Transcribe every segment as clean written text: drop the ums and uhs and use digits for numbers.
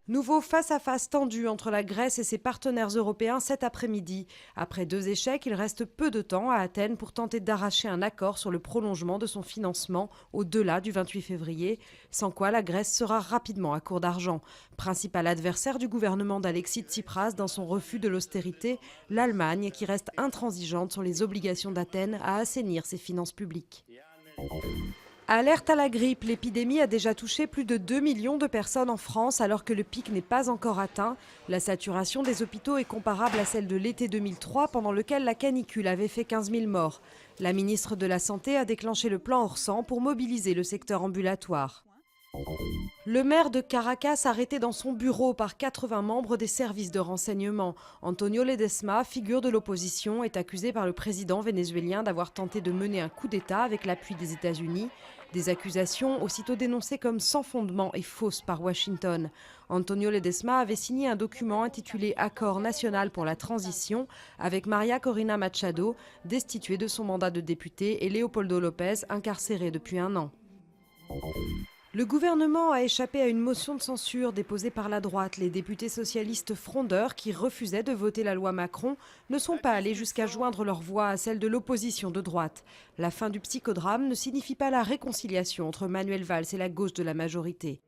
Nouveau face-à-face tendu entre la Grèce et ses partenaires européens cet après-midi. Après 2 échecs, il reste peu de temps à Athènes pour tenter d'arracher un accord sur le prolongement de son financement au-delà du 28 février, sans quoi la Grèce sera rapidement à court d'argent. Principal adversaire du gouvernement d'Alexis Tsipras dans son refus de l'austérité, l'Allemagne qui reste intransigeante sur les obligations d'Athènes à assainir ses finances publiques. Alerte à la grippe, l'épidémie a déjà touché plus de 2 millions de personnes en France alors que le pic n'est pas encore atteint. La saturation des hôpitaux est comparable à celle de l'été 2003 pendant lequel la canicule avait fait 15 000 morts. La ministre de la Santé a déclenché le plan Orsan pour mobiliser le secteur ambulatoire. Le maire de Caracas arrêté dans son bureau par 80 membres des services de renseignement. Antonio Ledesma, figure de l'opposition, est accusé par le président vénézuélien d'avoir tenté de mener un coup d'État avec l'appui des États-Unis. Des accusations aussitôt dénoncées comme sans fondement et fausses par Washington. Antonio Ledesma avait signé un document intitulé Accord national pour la transition avec Maria Corina Machado, destituée de son mandat de député, et Leopoldo López, incarcéré depuis 1 an. Le gouvernement a échappé à une motion de censure déposée par la droite. Les députés socialistes frondeurs qui refusaient de voter la loi Macron ne sont pas allés jusqu'à joindre leur voix à celle de l'opposition de droite. La fin du psychodrame ne signifie pas la réconciliation entre Manuel Valls et la gauche de la majorité.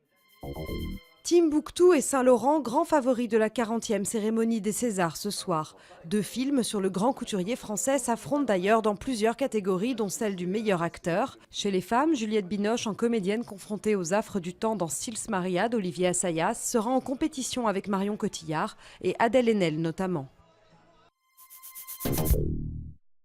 Timbuktu et Saint-Laurent, grands favoris de la 40e cérémonie des Césars ce soir. 2 films sur le grand couturier français s'affrontent d'ailleurs dans plusieurs catégories, dont celle du meilleur acteur. Chez les femmes, Juliette Binoche, en comédienne confrontée aux affres du temps dans Sils Maria d'Olivier Assayas, sera en compétition avec Marion Cotillard et Adèle Haenel notamment.